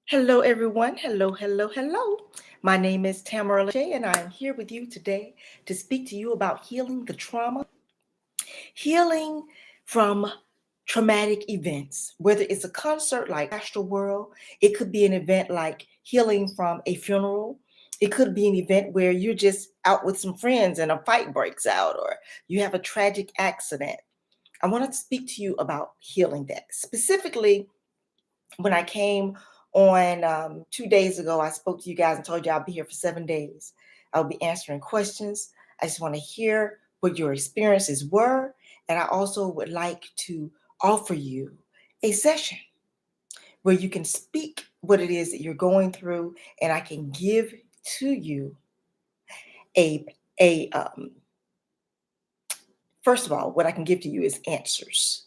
Hello, everyone. Hello, hello, hello. My name is Tammara La'Shea, and I am here with you today to speak to you about healing the trauma, healing from traumatic events, whether it's a concert like Astroworld, it could be an event like healing from a funeral. It could be an event where you're just out with some friends and a fight breaks out, or you have a tragic accident. I want to speak to you about healing that. Specifically, when I came on 2 days ago, I spoke to you guys and told you I'll be here for 7 days. I'll be answering questions. I just want to hear what your experiences were. And I also would like to offer you a session where you can speak what it is that you're going through, and I can give to you a a first of all, what I can give to you is answers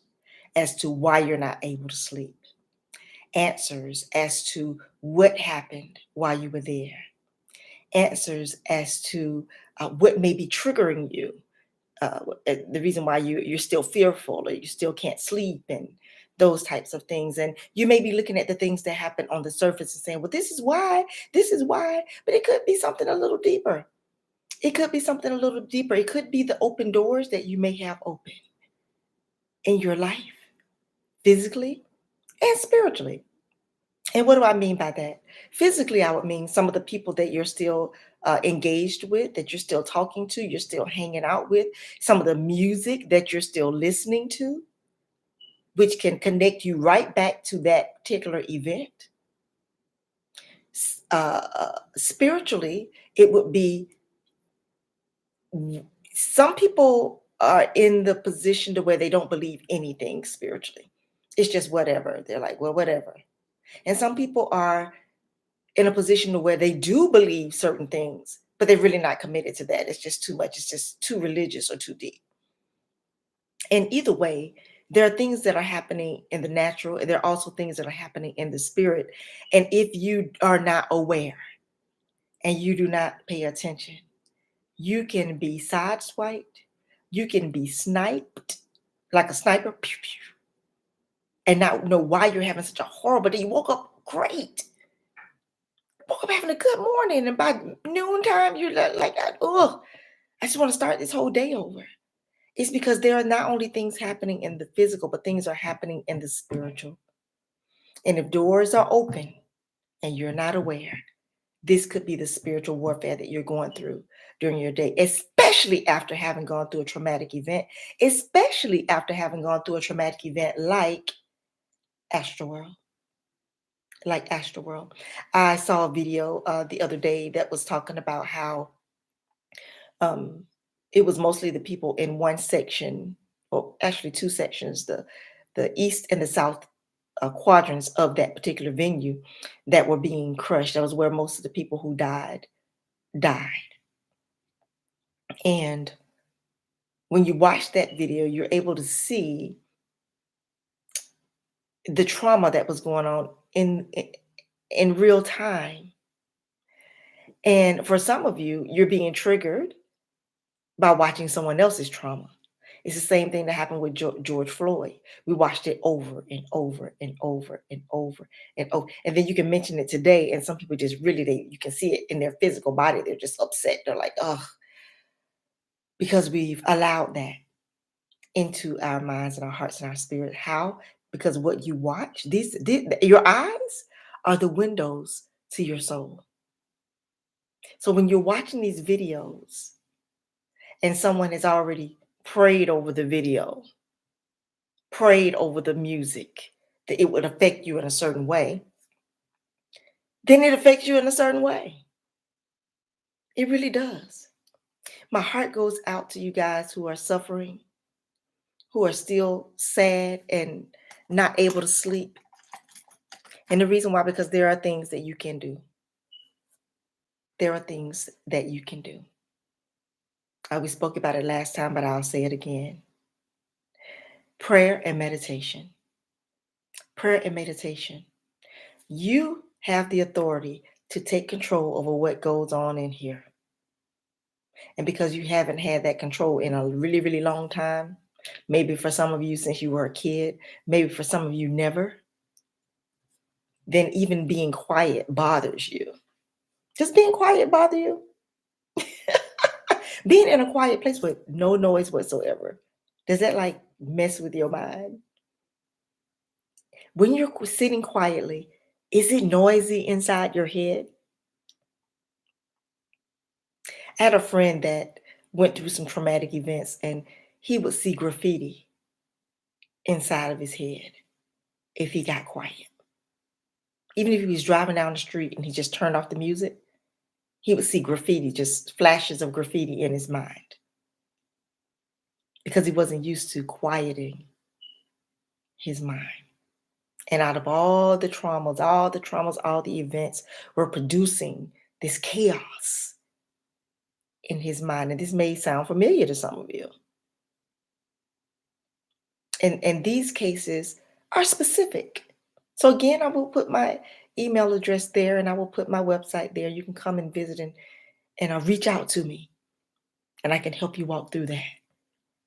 as to why you're not able to sleep, answers as to what happened while you were there, answers as to what may be triggering you, the reason why you're still fearful or you still can't sleep, and those types of things. And you may be looking at the things that happen on the surface and saying, well, this is why, but it could be something a little deeper. It could be something a little deeper. It could be the open doors that you may have open in your life, physically and spiritually. And what do I mean by that? Physically, I would mean some of the people that you're still engaged with, that you're still talking to, you're still hanging out with, some of the music that you're still listening to, which can connect you right back to that particular event. Spiritually, it would be some people are in the position to where they don't believe anything spiritually. It's just whatever. They're like, well, whatever. And some people are in a position to where they do believe certain things, but they're really not committed to that. It's just too much. It's just too religious or too deep. And either way, there are things that are happening in the natural, and there are also things that are happening in the spirit. And if you are not aware and you do not pay attention, you can be sideswiped, you can be sniped like a sniper, pew, pew, and not know why you're having such a horrible day. You woke up great, woke up having a good morning, and by noontime, you're like, oh, I just want to start this whole day over. It's because there are not only things happening in the physical, but things are happening in the spiritual. And if doors are open and you're not aware, this could be the spiritual warfare that you're going through during your day, especially after having gone through a traumatic event, especially after having gone through a traumatic event like Astroworld. Like Astroworld. I saw a video the other day that was talking about how um, it was mostly the people in one section, or actually two sections, the east and the south quadrants of that particular venue that were being crushed. That was where most of the people who died. And when you watch that video, you're able to see the trauma that was going on in real time. And for some of you, you're being triggered by watching someone else's trauma. It's the same thing that happened with George Floyd. We watched it over and over and over and over and over. And then you can mention it today, and some people just really, you can see it in their physical body. They're just upset. They're like, oh, because we've allowed that into our minds and our hearts and our spirit. How? Because what you watch, your eyes are the windows to your soul. So when you're watching these videos and someone has already prayed over the video, prayed over the music, that it would affect you in a certain way, then it affects you in a certain way. It really does. My heart goes out to you guys who are suffering, who are still sad and not able to sleep. And the reason why, because there are things that you can do. There are things that you can do. We spoke about it last time, but I'll say it again. Prayer and meditation. Prayer and meditation. You have the authority to take control over what goes on in here. And because you haven't had that control in a really, really long time, maybe for some of you since you were a kid, maybe for some of you never, then even being quiet bothers you. Does being quiet bother you? Being in a quiet place with no noise whatsoever, does that like mess with your mind? When you're sitting quietly, is it noisy inside your head? I had a friend that went through some traumatic events and he would see graffiti inside of his head if he got quiet. Even if he was driving down the street and he just turned off the music, he would see graffiti, just flashes of graffiti in his mind because he wasn't used to quieting his mind. And out of all the events were producing this chaos in his mind. And this may sound familiar to some of you. And these cases are specific. So again, I will put my email address there and I will put my website there. You can come and visit and reach out to me and I can help you walk through that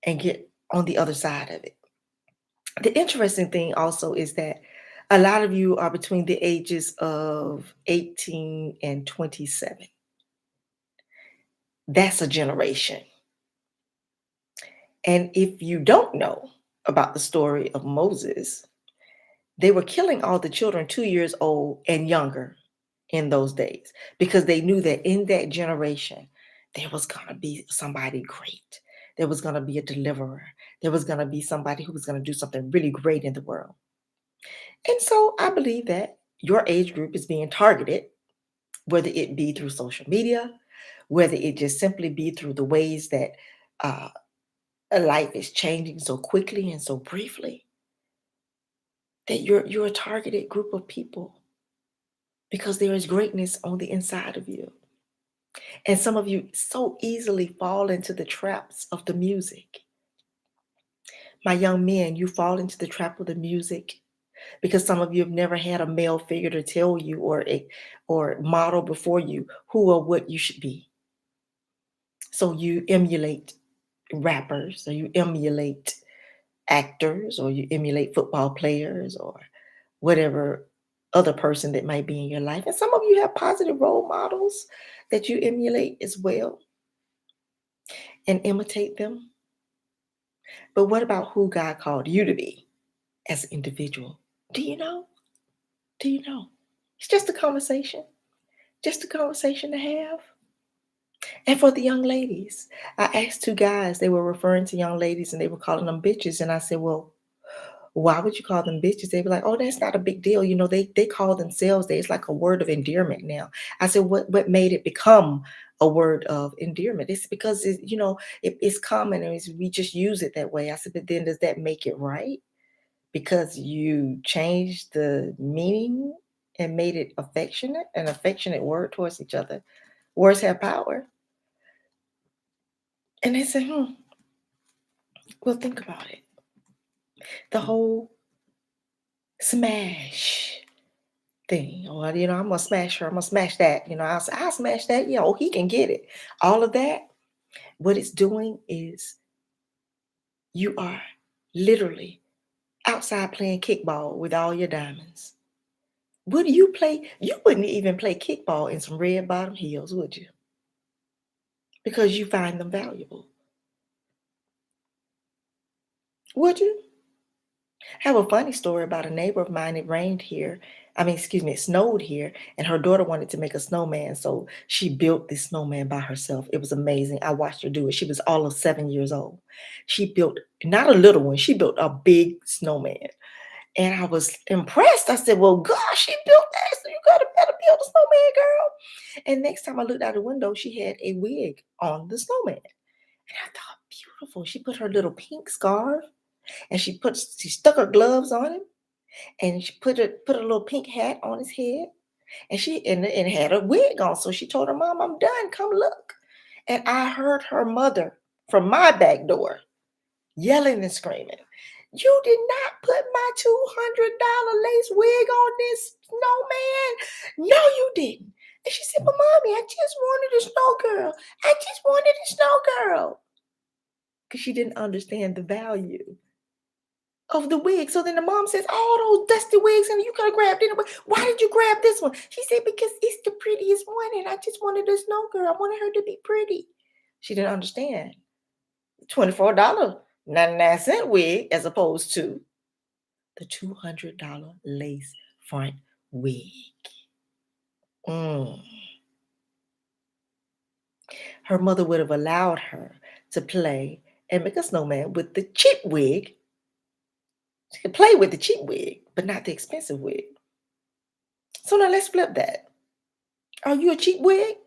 and get on the other side of it. The interesting thing also is that a lot of you are between the ages of 18 and 27. That's a generation. And if you don't know about the story of Moses, they were killing all the children 2 years old and younger in those days because they knew that in that generation, there was going to be somebody great. There was going to be a deliverer. There was going to be somebody who was going to do something really great in the world. And so I believe that your age group is being targeted, whether it be through social media, whether it just simply be through the ways that uh, life is changing so quickly and so briefly, that you're a targeted group of people because there is greatness on the inside of you. And some of you so easily fall into the traps of the music. My young men, you fall into the trap of the music because some of you have never had a male figure to tell you or model before you who or what you should be. So you emulate rappers, or you emulate actors, or you emulate football players, or whatever other person that might be in your life. And some of you have positive role models that you emulate as well and imitate them. But what about who God called you to be as an individual? Do you know? Do you know? It's just a conversation to have. And for the young ladies, I asked two guys, they were referring to young ladies and they were calling them bitches. And I said, well, why would you call them bitches? They were like, oh, that's not a big deal. You know, they call themselves, it's like a word of endearment now. I said, what made it become a word of endearment? It's because, it's common and we just use it that way. I said, but then does that make it right? Because you changed the meaning and made it affectionate, an affectionate word towards each other. Words have power. And they said, well, think about it. The whole smash thing, or I'm gonna smash her, I'm gonna smash that. I'll smash that. Yeah, oh, he can get it. All of that, what it's doing is you are literally outside playing kickball with all your diamonds. Would you play? You wouldn't even play kickball in some red bottom heels, would you? Because you find them valuable. Would you? I have a funny story about a neighbor of mine. It rained here. It snowed here, and her daughter wanted to make a snowman. So she built this snowman by herself. It was amazing. I watched her do it. She was all of 7 years old. She built not a little one, she built a big snowman. And I was impressed. I said, well, gosh, she built that. So you gotta better build a snowman, girl. And next time I looked out the window, she had a wig on the snowman. And I thought, beautiful. She put her little pink scarf and she stuck her gloves on him and she put a little pink hat on his head and had a wig on. So she told her mom, I'm done. Come look. And I heard her mother from my back door yelling and screaming, you did not put my $200 lace wig on this snowman. No, you didn't. And she said, but mommy, I just wanted a snow girl. I just wanted a snow girl. Because she didn't understand the value of the wig. So then the mom says, "All those dusty wigs, and you could have grabbed it. Why did you grab this one?" She said, "Because it's the prettiest one, and I just wanted a snow girl. I wanted her to be pretty." She didn't understand. $24.99 wig as opposed to the $200 lace front wig. Mm. Her mother would have allowed her to play and make a snowman with the cheap wig. She could play with the cheap wig, but not the expensive wig. So now let's flip that. Are you a cheap wig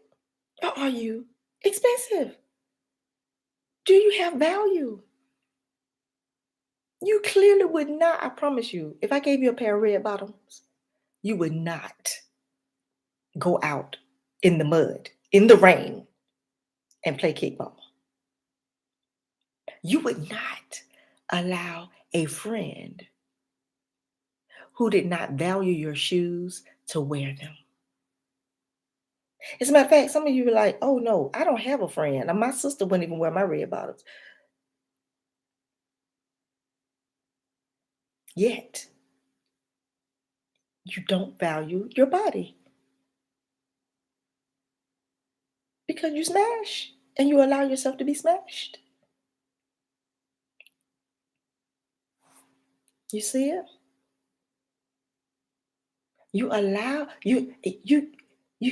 or are you expensive? Do you have value? You clearly would not, I promise you, if I gave you a pair of red bottoms, you would not go out in the mud, in the rain, and play kickball. You would not allow a friend who did not value your shoes to wear them. As a matter of fact, some of you were like, "Oh no, I don't have a friend. And my sister wouldn't even wear my red bottoms." Yet, you don't value your body because you smash and you allow yourself to be smashed. You see it? You allow you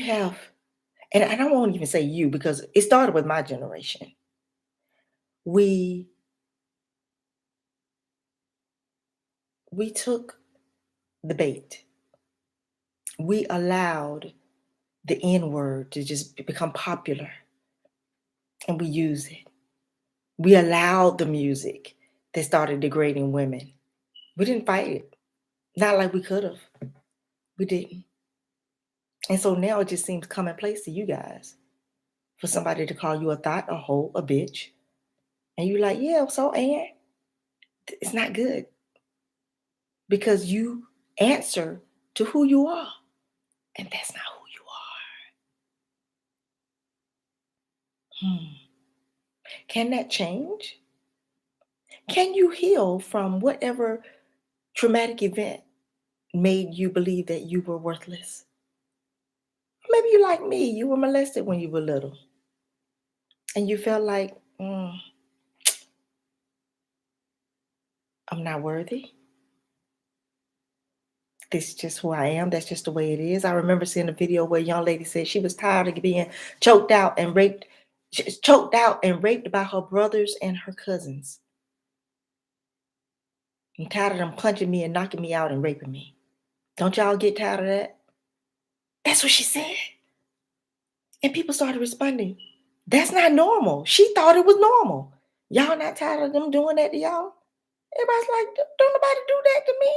have, and I won't even say you because it started with my generation. We we took the bait. We allowed the N word to just become popular and we use it. We allowed the music that started degrading women. We didn't fight it. Not like we could have. We didn't. And so now it just seems commonplace to you guys for somebody to call you a thought, a hoe, a bitch. And you're like, yeah, so and it's not good because you answer to who you are. And that's not who you are. Can that change? Can you heal from whatever traumatic event made you believe that you were worthless? Maybe you like me, you were molested when you were little and you felt like, I'm not worthy. This is just who I am. That's just the way it is. I remember seeing a video where a young lady said she was tired of being choked out and raped. She was choked out and raped by her brothers and her cousins. I'm tired of them punching me and knocking me out and raping me. Don't y'all get tired of that? That's what she said. And people started responding. That's not normal. She thought it was normal. Y'all not tired of them doing that to y'all? Everybody's like, don't nobody do that to me.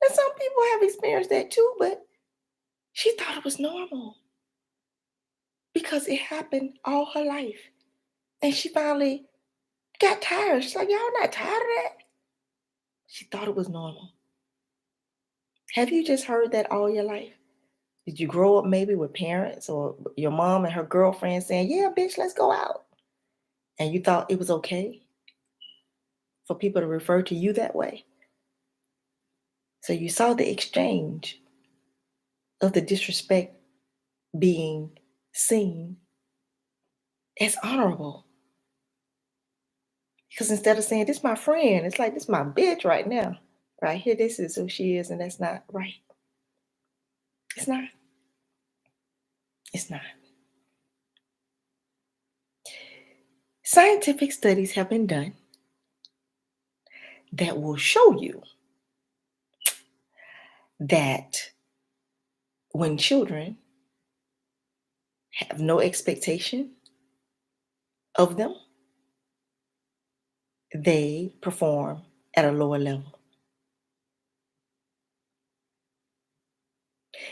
And some people have experienced that too, but she thought it was normal because it happened all her life. And she finally got tired. She's like, y'all not tired of that? She thought it was normal. Have you just heard that all your life? Did you grow up maybe with parents or your mom and her girlfriend saying, yeah, bitch, let's go out? And you thought it was okay for people to refer to you that way? So you saw the exchange of the disrespect being seen as honorable. Because instead of saying, this my friend, it's like, this my bitch right now. Right here, this is who she is, and that's not right. It's not. It's not. Scientific studies have been done that will show you that when children have no expectation of them, they perform at a lower level.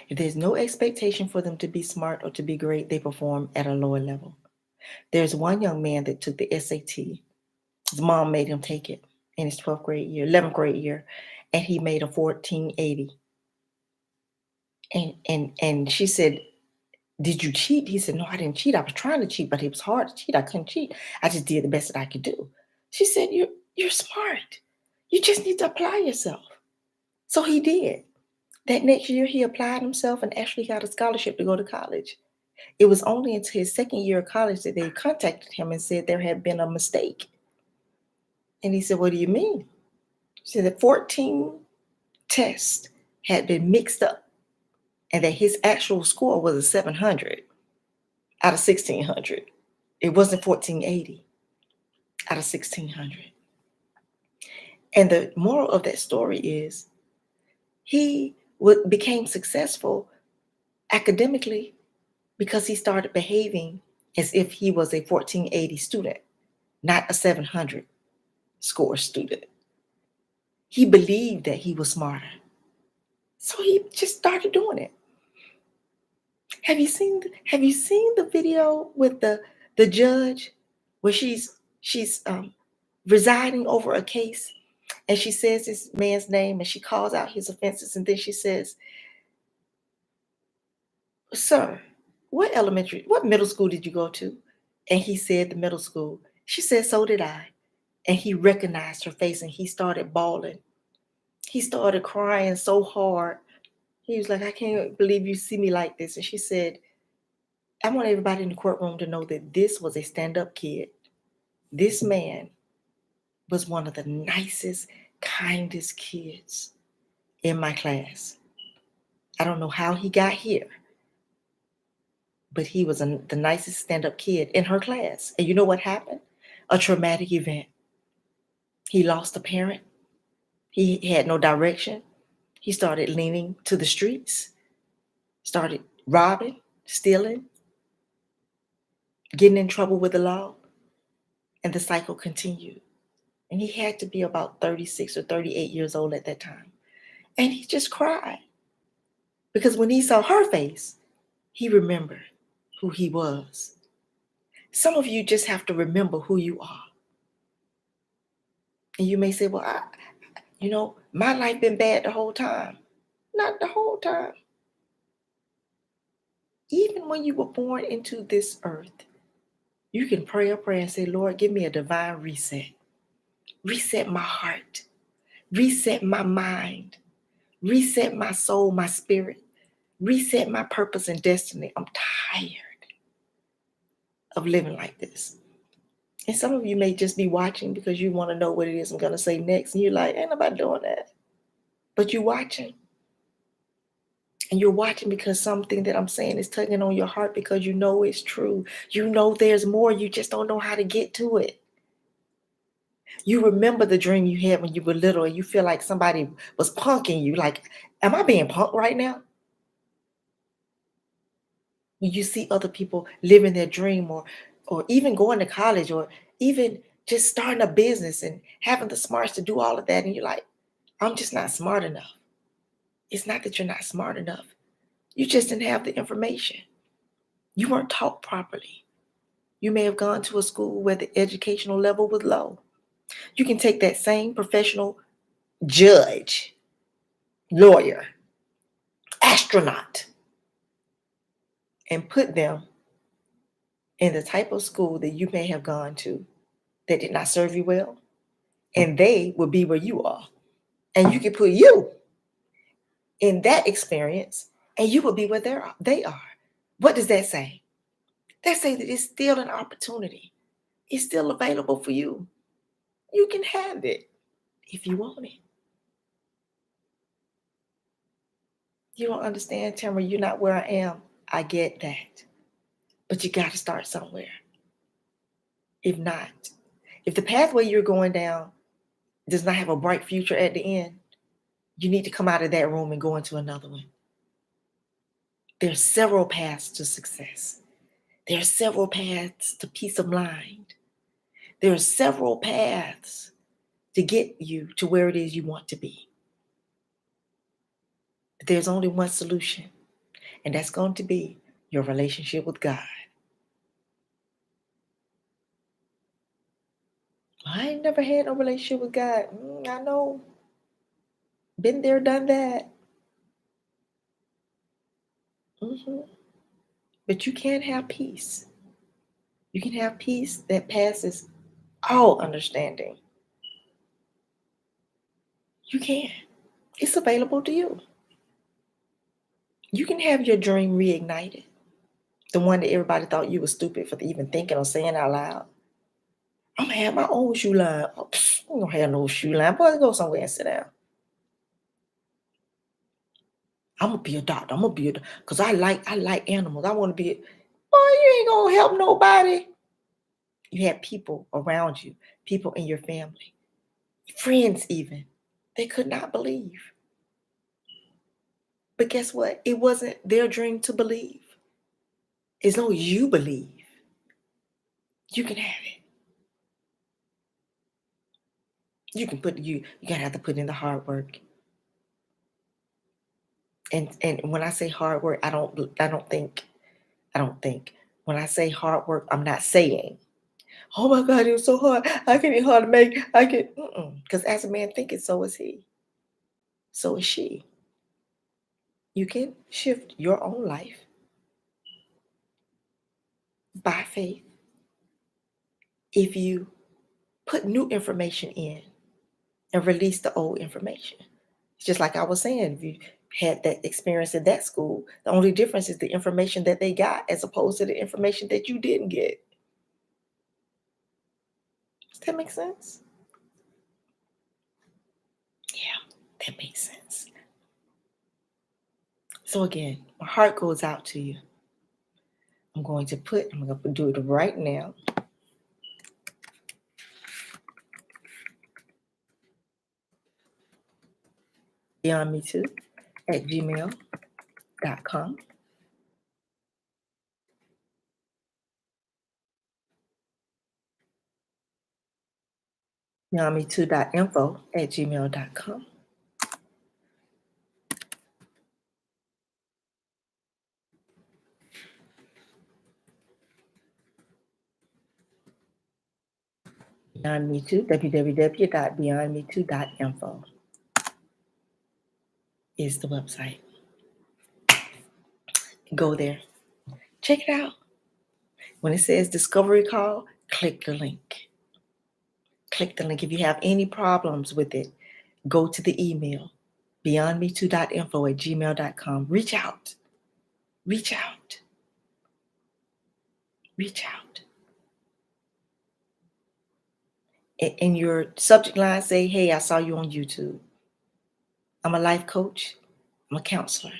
If there's no expectation for them to be smart or to be great, they perform at a lower level. There's one young man that took the SAT. His mom made him take it in his 12th grade year, 11th grade year, and he made a 1480. And she said, did you cheat? He said, no, I didn't cheat. I was trying to cheat, but it was hard to cheat. I couldn't cheat. I just did the best that I could do. She said, you're smart. You just need to apply yourself. So he did. That next year, he applied himself and actually got a scholarship to go to college. It was only until his second year of college that they contacted him and said there had been a mistake. And he said, "What do you mean?" He said that 14 tests had been mixed up and that his actual score was a 700 out of 1600. It wasn't 1480 out of 1600. And the moral of that story is he became successful academically because he started behaving as if he was a 1480 student, not a 700 score student. He believed that he was smarter. So he just started doing it. Have you seen the video with the judge where she's residing over a case and she says this man's name and she calls out his offenses and then she says, "Sir, what middle school did you go to?" And he said the middle school. She said, "So did I." And he recognized her face and he started bawling. He started crying so hard. He was like, "I can't believe you see me like this." And she said, "I want everybody in the courtroom to know that this was a stand-up kid. This man was one of the nicest, kindest kids in my class. I don't know how he got here, but he was the nicest stand-up kid in her class." And you know what happened? A traumatic event. He lost a parent. He had no direction. He started leaning to the streets, started robbing, stealing, getting in trouble with the law, and the cycle continued. And he had to be about 36 or 38 years old at that time. And he just cried because when he saw her face, he remembered who he was. Some of you just have to remember who you are. And you may say, "Well, my life been bad the whole time." Not the whole time. Even when you were born into this earth, you can pray a prayer and say, "Lord, give me a divine reset. Reset my heart. Reset my mind. Reset my soul, my spirit. Reset my purpose and destiny. I'm tired of living like this." And some of you may just be watching because you want to know what it is I'm going to say next. And you're like, "Ain't nobody doing that." But you're watching. And you're watching because something that I'm saying is tugging on your heart because you know it's true. You know there's more. You just don't know how to get to it. You remember the dream you had when you were little and you feel like somebody was punking you. Like, am I being punked right now? When you see other people living their dream or even going to college or even just starting a business and having the smarts to do all of that. And you're like, "I'm just not smart enough." It's not that you're not smart enough. You just didn't have the information. You weren't taught properly. You may have gone to a school where the educational level was low. You can take that same professional judge, lawyer, astronaut, and put them in the type of school that you may have gone to that did not serve you well, and they will be where you are. And you can put you in that experience, and you will be where they are. What does that say? That say that it's still an opportunity. It's still available for you. You can have it if you want it. You don't understand, Tammara, you're not where I am. I get that. But you got to start somewhere. If not, if the pathway you're going down does not have a bright future at the end, you need to come out of that room and go into another one. There's several paths to success. There are several paths to peace of mind. There are several paths to get you to where it is you want to be. But there's only one solution, and that's going to be your relationship with God. I ain't never had no relationship with God. I know. Been there, done that. hmm But you can have peace. You can have peace that passes all understanding. You can. It's available to you. You can have your dream reignited. The one that everybody thought you were stupid for even thinking or saying out loud. I'm gonna have my own shoe line. Oh, I'm gonna have no shoe line. Boy, go somewhere and sit down. I'm gonna be a doctor. I'm gonna be a because I like animals. I want to be. Boy, you ain't gonna help nobody. You had people around you, people in your family, friends even. They could not believe. But guess what? It wasn't their dream to believe. As long as you believe, you can have it. You can put you gotta have to put in the hard work. And when I say hard work, I don't think when I say hard work, I'm not saying, oh my God, it was so hard. I can be hard to make. I can because as a man thinketh, so is he. So is she. You can shift your own life by faith if you put new information in and release the old information. It's just like I was saying, if you had that experience in that school, the only difference is the information that they got as opposed to the information that you didn't get. Does that make sense? Yeah, that makes sense. So again, my heart goes out to you. I'm going to do it right now. Beyondmetoo@gmail.com. Beyondmetoo.info@gmail.com. Beyondmetoo, www.beyondmetoo.info is the website. Go there. Check it out. When it says discovery call, click the link. Click the link. If you have any problems with it, go to the email, beyondmetoo.info@gmail.com. Reach out. Reach out. Reach out. In your subject line, say, hey, I saw you on YouTube. I'm a life coach. I'm a counselor.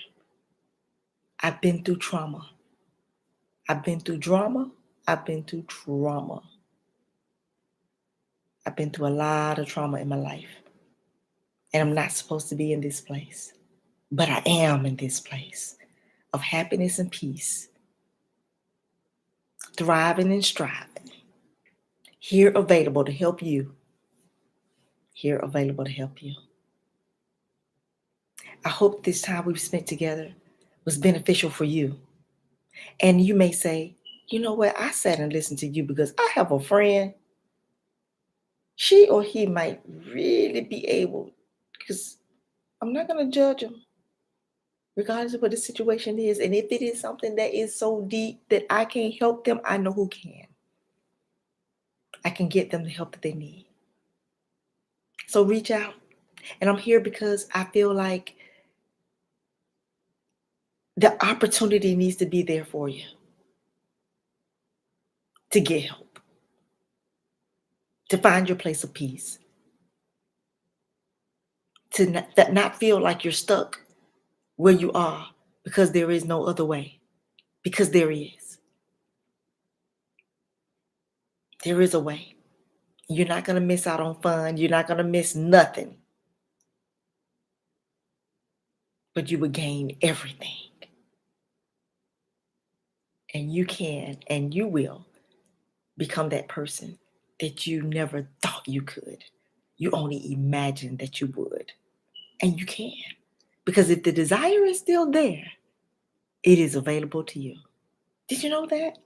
I've been through trauma. I've been through drama. I've been through trauma. I've been through a lot of trauma in my life. And I'm not supposed to be in this place. But I am in this place of happiness and peace, thriving and striving. Here available to help you. Here available to help you. I hope this time we've spent together was beneficial for you. And you may say, you know what? I sat and listened to you because I have a friend. She or he might really be able, because I'm not going to judge them, regardless of what the situation is. And if it is something that is so deep that I can't help them, I know who can. I can get them the help that they need. So reach out. And I'm here because I feel like the opportunity needs to be there for you to get help, to find your place of peace, to not feel like you're stuck where you are because there is no other way. Because there is. There is a way. You're not going to miss out on fun. You're not going to miss nothing. But you will gain everything. And you can and you will become that person that you never thought you could. You only imagined that you would. And you can. Because if the desire is still there, it is available to you. Did you know that?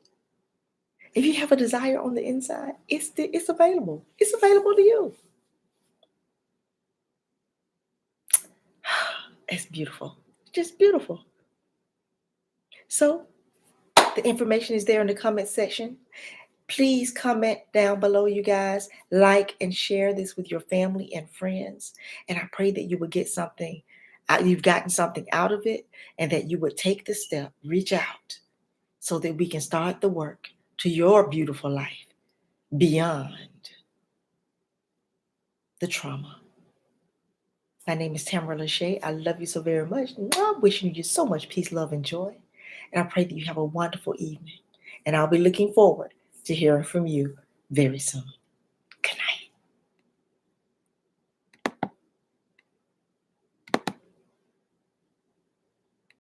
If you have a desire on the inside, it's available. It's available to you. It's beautiful. Just beautiful. So the information is there in the comment section. Please comment down below, you guys. Like and share this with your family and friends. And I pray that you will get something, you've gotten something out of it, and that you would take the step, reach out, so that we can start the work to your beautiful life beyond the trauma. My name is Tammara La'Shea. I love you so very much. I'm wishing you so much peace, love, and joy. And I pray that you have a wonderful evening. And I'll be looking forward to hearing from you very soon.